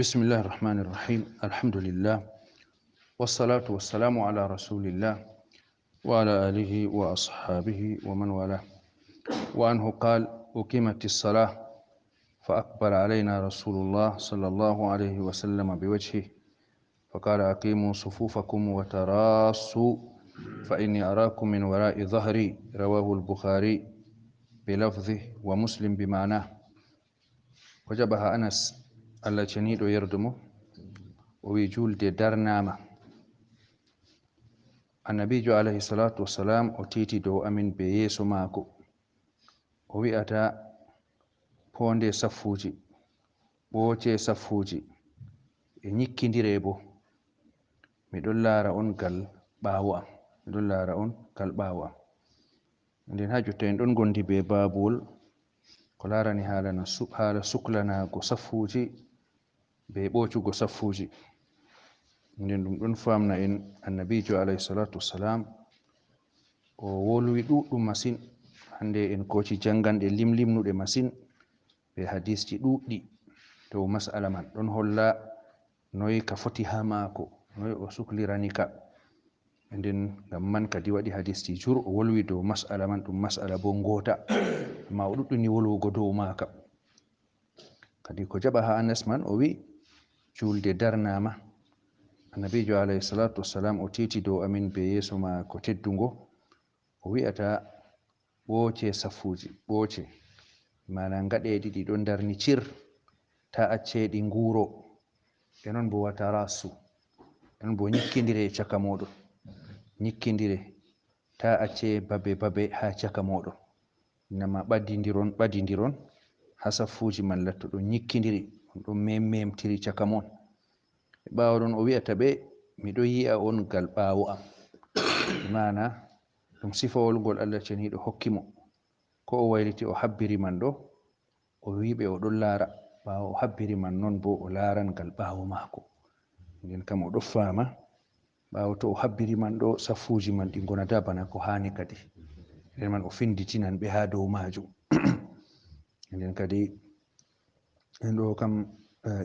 بسم الله الرحمن الرحيم الحمد لله والصلاة والسلام على رسول الله وعلى آله وأصحابه ومن والاه وأنه قال أقيمت الصلاة فأقبل علينا رسول الله صلى الله عليه وسلم بوجهه فقال أقيموا صفوفكم وتراصوا فإني أراكم من وراء ظهري رواه البخاري بلفظه ومسلم بمعناه. وجبها أنس Allah ceniɗo yerdumo o wi julde darnama. Annabijo alayhi salatu wassalam o titi dow amin be yeso mako o wi'ata ponde saffuji ɓoce saffuji e nyikkidire bo miɗon lara on gal ɓawo am miɗon lara on gal ɓawo am. Nden ha jotta en ɗon gondi be babuwol ko larani hala suklanago saffuji be ɓocugo saffuji. Nden ɗum ɗon famna en annabijo alayhi salatu wassalam o wolwi ɗuɗɗum masin. Hande en koci janganɗe limlimnuɗe masin be hadisji ɗuɗɗi dow mas'ala man, ɗon holla noyi ka foti ha mako, noyi o suklirani ka. Nden ngam man kadi waɗi hadisji jur o wolwi dow mas'ala man, ɗum mas'ala bo ngota amma o ɗuɗɗuni wolwugo dow maka. Kadi ko jaɓa ha Anas man o wi julde darnama. Annabijo alayhi salatu wassalam o titi dow amin be yeso mako teddungo o wi'ata ɓoce saffuji ɓoce mana ngaɗeɗi ɗi ɗon darni cir ta acceɗi nguro, e non bo wata rasu, e non bo nyikkidire e caka moɗon, nyikkidire ta acce babe ha caka moɗon, nama ɓadidiron ha saffuji man latto ɗon nyikkidiri, ɗon memtiri caka mon. Ɓawo ɗon o wi'ata ɓe miɗo yi'a on gal ɓawo am, mana ɗum sifawol ngol Allah ceniɗo hokkimo. Ko o wayliti o habbiri man ɗo o wiɓe o ɗon lara, ɓawo o habbiri man non bo o laran gal ɓawo mako. Nden kam o ɗo fama ɓawo to o habbiri man ɗo saffuji man ɗi gonata bana ko hani kadi, nden man o finditinan ɓe ha dow majum. Nden kadi en ɗo kam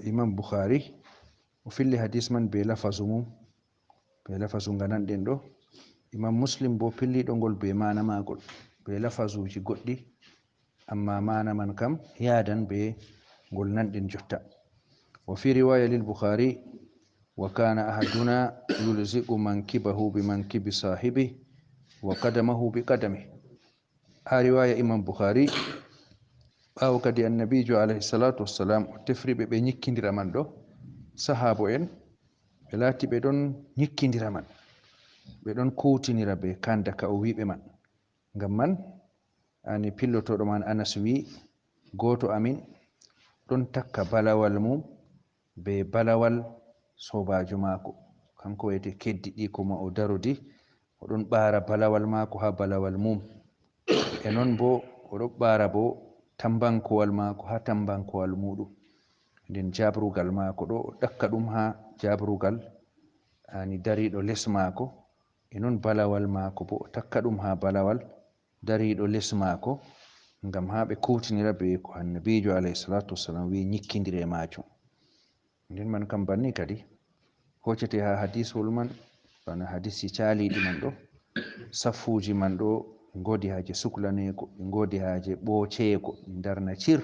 Imam Bukhari o filli hadis man be lafazu mum, be lafazu gananɗen ɗo. Imam Muslim bo pilliɗo ngol be mana magol be lafazuji goɗɗi, amma mana man kam yadan be ngol nanɗen jotta. Wa fi riwaya lil Bukhari wa kana ahaduna yulziqu mankibahu bi mankibi sahibi wa qadamahu bi qadami. Ha riwaya Imam Bukhari ɓawo kadi annabijo alayhi salatu wassalam o tefriɓe ɓe nyikkidira man ɗo, sahabo en ɓe lati ɓe ɗon nyikkidira man, ɓe ɗon kutinira be kanda ka o wiɓe man. Ngam man ani pillotoɗo man Anas wi goto amin ɗon takka balawal mum be balawal sobajo mako, kanko wiyete keddiɗi ko ma o darodi, oɗon ɓara balawal mako ha balawal mum, e non bo oɗo ɓara bo tambankowal mako ha tambankowal muɗum. Nden jabrugal mako ɗo o ɗakka ɗum ha jabrugal ani dariɗo les mako, e non balawal mako bo o takka ɗum ha balawal dariɗo les mako, ngam ha ɓe kutinira be ko annabijo alayhi salatu wassalam wi nyikkidire majum. Nden man kam banni kadi hoccete ha hadisol man bana hadisi caliɗi man ɗo, saffuji man ɗo godi haje suklanego, godi haje ɓocego ɗi darna cir,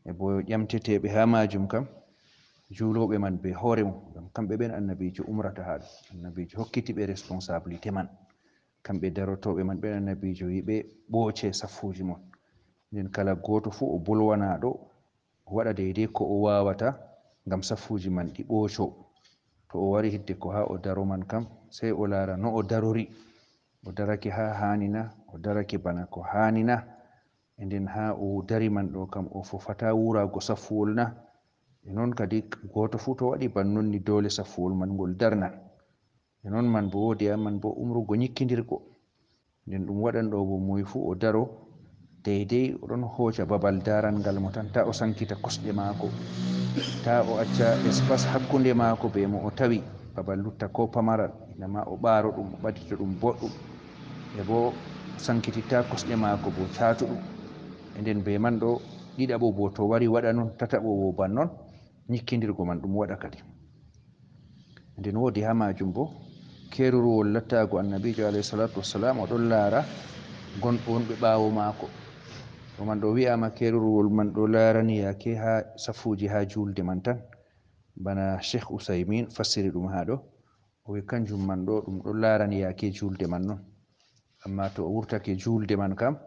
e bo ƴamteteɓe ha majum kam juloɓe man be hoore mum, ngam kamɓe ɓen annabijo umrata haɗo, annabijo hokkiti ɓe responsabilité man, kamɓe darotoɓe man ɓen annabijo yiɓe ɓoce saffuji mon. Nden kala goto fu o bolwanaɗo o waɗa deidei ko o wawata ngam saffuji man ɗi ɓoco. To o wari hidde ko ha o daro man kam sai o lara no o darori, o darake ha hanina, o darake bana ko hanina, e nden ha o dari man ɗo kam o fofata wurago saffuwol na. E non kadi goto fu to waɗi bannon ni dole saffuwol man ngol darnan. E non man bo wodi man bo umrugo nyikkidirgo, nden ɗum waɗan ɗo bo moy fu o daro deidei oɗon hoca babal daran ngal mo tan, ta o sankita kosɗe mako, ta o acca espace hakkunde mako be mo o tawi babal lutta ko pamaral, inama o ɓaro ɗum o ɓadita ɗum boɗɗum, e bo sankititta kosɗe mako bo catuɗum. E nden be man ɗo ɗiɗaɓo bo to wari waɗa non, tataɓo bo bannon, nyikkindirgo man ɗum waɗa kadi. nden woodi ha majum bo keruruwol lattago annabijo alayhi salatu wassalam o ɗon laara gonɗo wonɓe ɓaawo maako. to man ɗo wi'ama keruruwol man ɗo laarani yaake ha safuji ha julde man tan, bana Cheikh Usaymin fassiri ɗum ha ɗo o wi kanjum man ɗo ɗum ɗo laarani yaake julde man non, amma to o wurtake julde man kam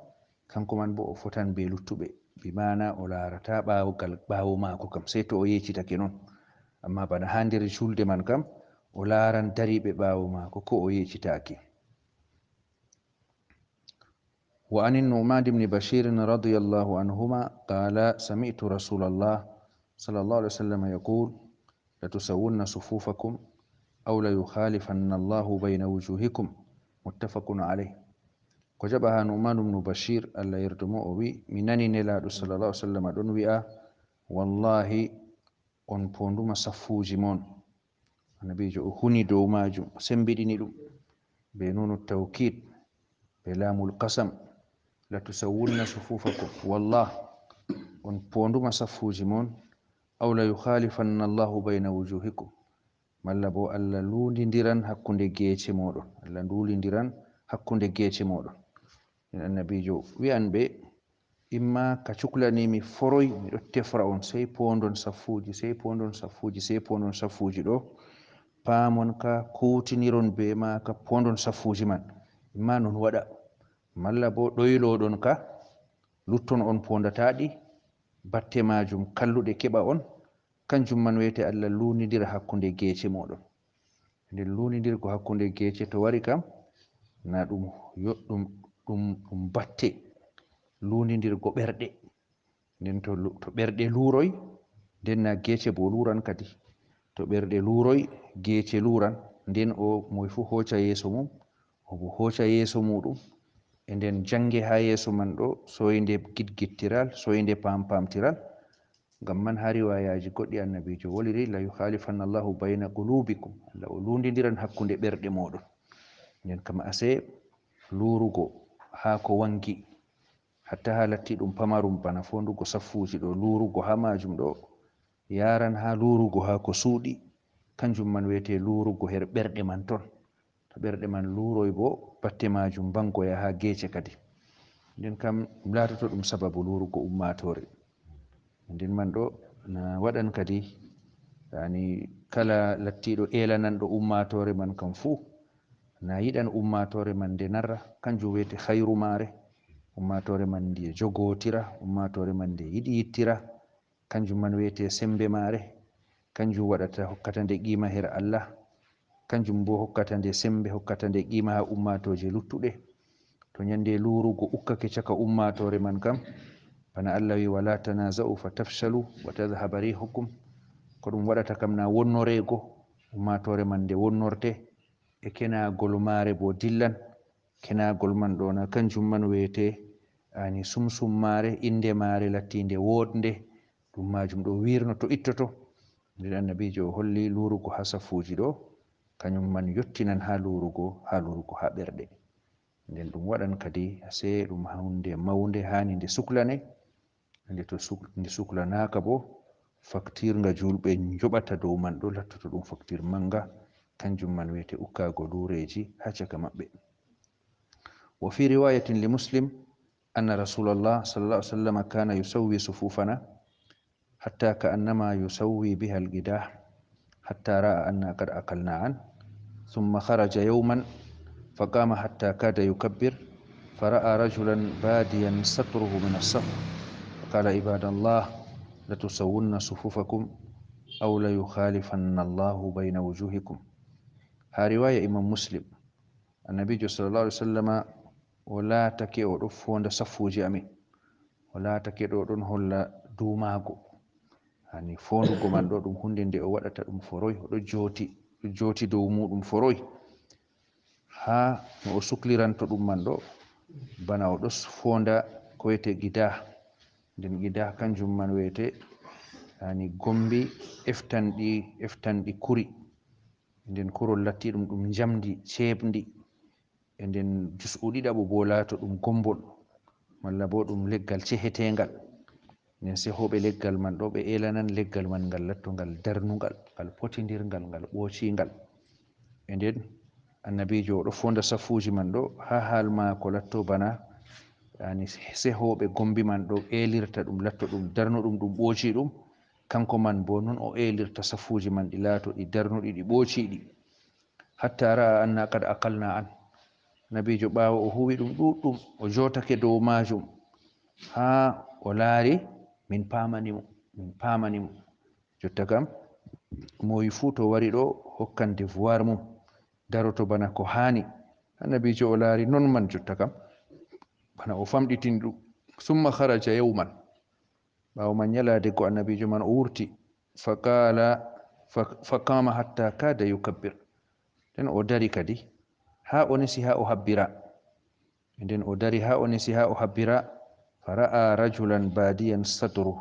kanko man bo o fotan be luttuɓe, bi mana o laarata ɓawogal ɓaawo maako kam sei to o yecitake non, amma bana ha nder julde man kam o laaran dariɓe ɓaawo maako ko o yecitake. وعن النعمان بن بشير رضي الله عنهما قال سمعت رسول الله صلى الله عليه وسلم يقول لتسون صفوفكم أو ليخالفن الله بين وجوهكم متفق عليه. وجبها نعمان بن بشير ألا يردمو وي منني نلا صلى الله عليه وسلم دون ويا والله on ponduma safuji mon, annabijo o huni dow majum o sembidini ɗum be nunu tawkid be laamul qasam, la tusawwunna sufufakum, wallah on ponduma safuji mon, aw la yukhalifanna Allahu bayna wujuhikum, malla bo Allah lundidiran hakkunde geece moɗon, Allah ndulindiran hakkunde geece moɗon. annabijo wi'an ɓe imma ka cuklanimi foroy miɗo tefra on sey pondon safuji sey pondon safuji sey pondon safuji ɗo paamon ka kutiniron be ma ka pondon safuji man, imma non waɗa, malla bo ɗoyloɗon ka lutton on pondataɗi batte majum kalluɗe keɓa on, kanjum man wiyete Allah lunidira hakkunde geece moɗon. nden lunidirgo hakkunde geece to wari kam na ɗum yoɗɗum ɗum batte lunidirgo ɓerɗe, nden to ɓerɗe luroy nden na geece bo luran kadi, to ɓerɗe luroy geece luran, nden o moy fu hoca yeeso mum obo hoca yeeso muɗum, e nden jange ha yeeso man ɗo soyde gidgittiral soyde pampamtiral. ngam man ha riwayaji goɗɗi annabijo woliri la yukhalifanna Allahu bayna qulubikum, Allah o lundidiran hakkunde ɓerɗe moɗon. nden kam ase lurugo ha ko wangi hatta ha latti ɗum pamarum bana fondugo safuji ɗo, lurugo ha majum ɗo yaran ha lurugo ha ko suuɗi, kanjum man wiyete lurugo her ɓerɗe man ton. to ɓerɗe man luroy bo batte majum bangoya ha geece kadi, nden kam ɗum latoto ɗum sababu lurugo ummatore. nden man ɗo na waɗan kadi yani kala lattiɗo elananɗo ummatore man kam fuu na yiɗan ummatore man nde narra, kanjum wiyete hayru mare, ummatore man nde jogotira, ummatore man nde yiɗi yittira, kanjum man wiyete sembe mare, kanjum waɗata hokkata nde qima her Allah, kanjum bo hokkata nde sembe, hokkata nde qima ha ummatoje luttuɗe. to nyande lurugo ukkake caka ummatore man kam bana Allah wi wala tanaza'u fatafshalu wa tadhhaba rihukum, ko ɗum waɗata kam na wonnorego ummatore man nde wonnorte e kenagol mare bo dillan, kenagol man ɗo na kanjum man wiyete ani sumsum mare, inde mare lattinde wodnde, ɗum majum ɗo wirno to ittoto. nden annabijo holli lurugo ha safuji ɗo kañum man yottinan ha lurugo ha ɓerɗe. nden ɗum waɗan kadi ase ɗum hunde maunde hani nde suklane, nde to nde suklanaka bo faktirga julɓe joɓata dow man ɗo lattoto ɗum faktir manga, kanjum man wiyete ukkago lureji ha caka maɓɓe. wa fi riwayatin li muslim anna rasulallah sallallahu alaihi wasallam kana yusawwi sufufana hatta ka annama yusawwi biha alqidah hatta ra'a anna qad akalna an thumma kharaja yawman faqama hatta kada yukabbir fara'a rajulan badiyan satruhu min as-saf faqala ibadallah latusawwunna sufufakum aw la yukhalifanna Allahu bayna wujuhikum. ha riwaya imam muslim annabijo sallallahu alaihi wasallama o laatake o ɗo fonda safuji amin, o laatake ɗo ɗon holla dumago, hani fondugo man ɗo ɗum hunde nde o waɗata ɗum foroy, o ɗo joti dow muɗum foroy, ha no o sukliranto ɗum man ɗo bana o ɗo fonda ko wiyete gidah. nden gidah kanjum man wiyete hani gombi eftanɗi kuri, nden kurol latti ɗum jamdi ceɓndi, e nden jus'u ɗiɗaɓo bo laato ɗum gombol malla bo ɗum leggal cehetengal. nden sehoɓe leggal man ɗo ɓe elanan leggal man ngal latto ngal darnugal, ngal potidirgal, ngal ɓocingal. E nden annabijo o ɗo fonda safuji man ɗo ha hal mako latto bana yani sehoɓe gombi man ɗo elirta ɗum latto ɗum darnuɗum ɗum ɓoci ɗum, kanko man bo non o elirta safuji man ɗi laato ɗi darnuɗi ɗi ɓociɗi, hatta ra'a anna kad aqalna an. Nabijo ɓawo o huwi ɗum ɗuɗɗum o jotake dow majum ha o laari min pamanimo jotta kam moyi fu to wari ɗo hokkan devoir mum daroto bana ko hani. Annabijo o laari non man jotta kam bana o famɗitini ɗum. Summa kharaja yawman, ɓawo man nyalade ko annabijo man o wurti, faqama hatta kada yukabbir, nden o dari kadi ha o nesi ha o habbira, nden o dari ha o nesi ha o habbira. Fara'a rajulan badiyan sadruh,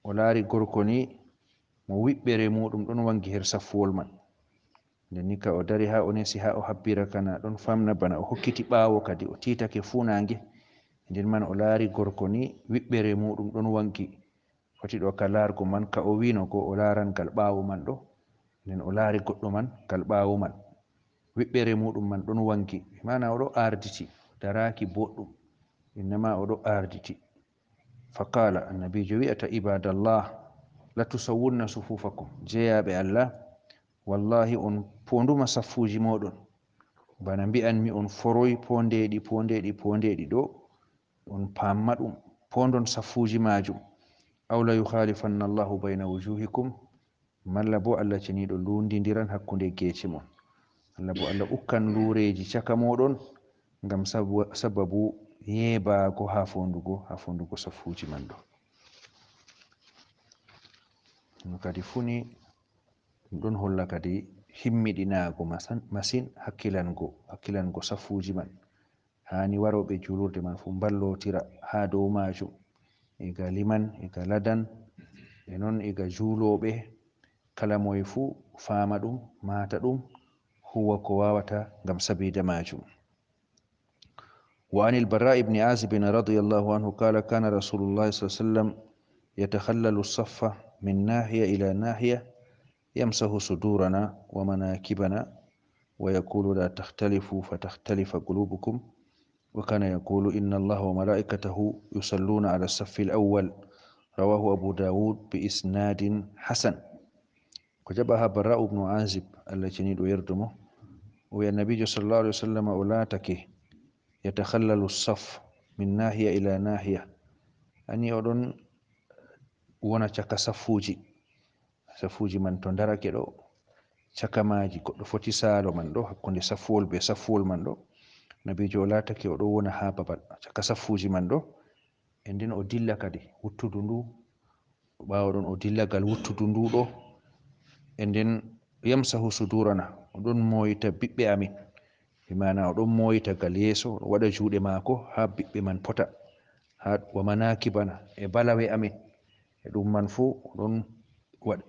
o laari gorko ni mo wiɓɓere muɗum ɗon wangi her safuwol man. nden ni ka o dari ha o nesi ha o habbira kana ɗon famna bana o hokkiti ɓawo kadi o titake fu nange. nden man o laari gorko ni wiɓɓere muɗum ɗon wangi, foti ɗo ka largo man ka o wino go o laran gal ɓawo man ɗo, nden o laari goɗɗo man gal ɓawo man wiɓɓere muɗum man ɗon wangi, mana oɗo arditi daraki boɗɗum, innama oɗo arditi. Faqala, annabijo wi'ata ibadallah la tusawwunna sufufakum, jeyaɓe Allah wallahi on ponduma safuji moɗon bana mbi'anmi on foroy pondeɗi ɗo on pamma ɗum pondon safuji majum. Aw la yukhalifanna Allahu bayna wujuhikum, malla bo Allah ceniɗo lundidiran hakkunde gece mon, Allah bo Allah ukkan lureji caka moɗon ngam sababu yebago ha fondugo safuji man ɗo. ɗum kadi funi ɗum ɗon holla kadi himmiɗinago masin hakkilango safuji man. hani waroɓe julurde man fu ballotira ha dow majum, iga liman, iga ladan, e non iga juloɓe, kala moye fu fama ɗum, mata ɗum, huwa ko wawata ngam sabida majum. وعن البراء بن عازب رضي الله عنه قال كان رسول الله صلى الله عليه وسلم يتخلل الصف من ناحية إلى ناحية يمسح صدورنا ومناكبنا ويقول لا تختلفوا فتختلف قلوبكم، وكان يقول إن الله وملائكته يصلون على الصف الأول. رواه أبو داود بإسناد حسن. وجبها براء بن عازب التي يردمه ويا النبي صلى الله عليه وسلم أولاتك يتخلل الصف من ناحية إلى ناحية، أني أدن wona caka safuji man to darake ɗo caka maji goɗɗo foti salo man ɗo hakkunde safuwol be safuwol man ɗo, nabijo o latake o ɗo wona ha babal caka safuji man ɗo, e nden o dilla kadi wuttudu ndu, ɓawo ɗon o dilla gal wuttudu ndu ɗo, e nden yamsahu sudurana, o ɗon moyita biɓɓe amin, bimana o ɗon moyita gal yeso, o waɗa juuɗe mako ha biɓɓe man pota, ha wa manakibana e balawe amin, e ɗum man fu ɗon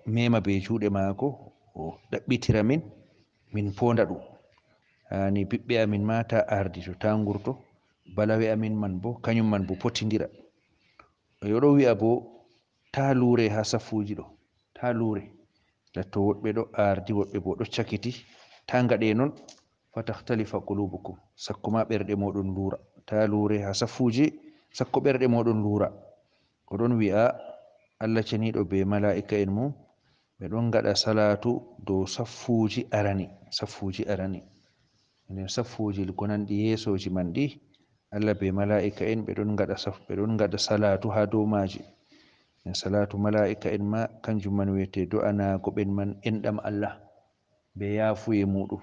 mema be juuɗe maako o ɗaɓɓitira min ponda ɗum, hani biɓɓe amin ma ta ardito ta ngurto, balawe amin man bo kañum man bo potidira. Oɗo wi'a bo ta lure ha safuji ɗo, ta lure, latto woɗɓe ɗo ardi woɗɓe bo ɗo cakiti, ta ngaɗe non fatakhtalifa qulubukum, sakko ma ɓerɗe moɗon lura, ta lure ha safuji sakko ɓerɗe moɗon lura. Oɗon wi'a Allah ceniɗo be mala'ika en mum ɓe ɗon gaɗa salatu dow safuji arani, nden safuji gonanɗi yesoji man ɗi Allah be mala'ika en ɓe ɗon gaɗa salatu ha dow maji. nden salatu mala'ika en ma kanjum man wiyete do'anago ɓen man enɗam Allah be yafuye muɗum.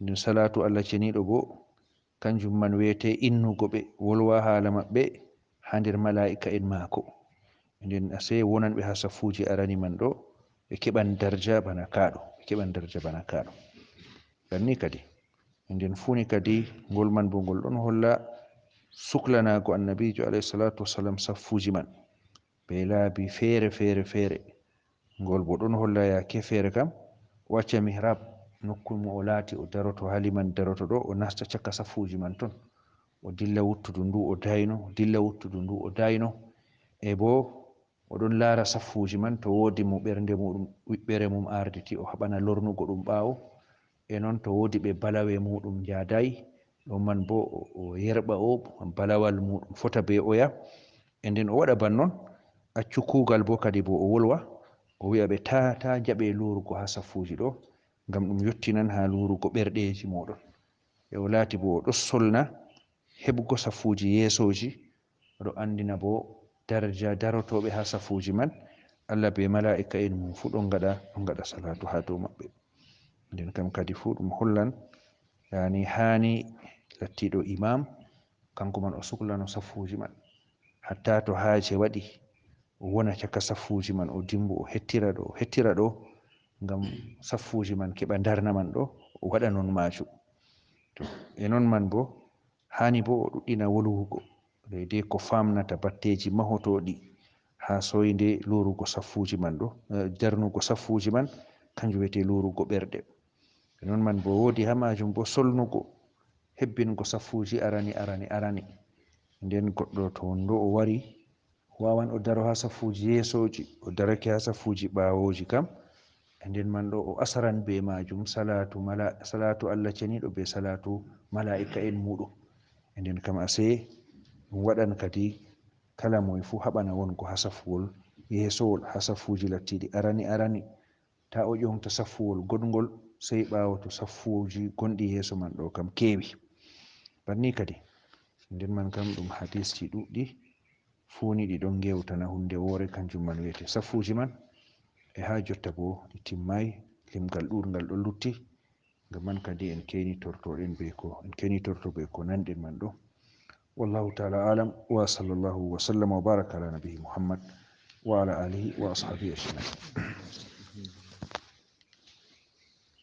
nden salatu Allah ceniɗo bo kanjum man wiyete innugo ɓe wolwa hala maɓɓe ha nder mala'ika en mako. nden ase wonanɓe ha safuji arani man ɗo ɓe keɓan darja bana kaɗo, ganni kadi nden funi kadi ngol man bo ngol ɗon holla suklanago annabijo alayhi salatu wassalam safuji man be laabi fere, ngol bo ɗon holla yake fere kam o wacca mihrab, nokku mo o laati o daroto ha liman daroto ɗo, o nasta caka safuji man ton, o dilla wuttudu ndu o dayno, e bo oɗon laara saffuji man to woodi mo ɓernde muɗum ɓiɓɓere mum arditi o haɓana lornugo ɗum ɓaawo, e noon to woodi ɓe balawe muɗum njadayi ɗon man bo o yerɓa o balawal muɗum fota be oya, e nden o waɗa ban noon accu kuugal bo kadi bo o wolwa o wi'a ɓe ta jaɓe lurugo ha saffuji ɗo ngam ɗum yottinan ha lurugo ɓerɗeji moɗon, e o laati bo o ɗo solna heɓugo saffuji yeesoji, oɗo andina bo daraja darotoɓe ha saffuji man Allah be mala'ika en mum fu ɗon gaɗa salatu ha dow maɓɓe. nden kam kadi fu ɗum hollan yani hani lattiɗo imam kanko man o suklano saffuji man, hatta to haaje waɗi o wona caka saffuji man o dimbo o hettira ɗo ngam saffuji man keɓa darna man ɗo o waɗa non majum. To e non man bo hani bo o ɗuɗɗina wolwugo deidei ko famnata batteji mahotoɗi ha soyde lurugo saffuji man ɗo, darnugo saffuji man kanjum wiyete lurugo ɓerɗe. e non man bo woodi ha majum bo solnugo hebbingo saffuji arani nden goɗɗo to wonɗo o wari wawan o daro ha saffuji yeesoji o darake ha saffuji ɓawoji kam, e nden man ɗo o asaran be majum salatu Allah ceniɗo be salatu mala'ika en muɗum, e nden kam ase ɗum waɗan kadi kala moye fu haɓana wongo ha saffuwol yeesowol ha saffuji lattiɗi arani ta o ƴomta saffuwol goɗgol sei ɓawo to saffuji gonɗi yeeso man ɗo kam kewi banni kadi. nden man kam ɗum hadisji ɗuɗɗi funi ɗi ɗon gewtana hunde wore kanjum man wiyete saffuji man, e ha jotta bo ɗi timmai limgal ɗuɗgal ɗon lutti, ngam man kadi en kenitorto be ko nanɗen man ɗo. wallahu taala alam wa sallallahu wa sallam wa baraka ala nabihi muhammad wa ala alihi wa ashabihi ajmain.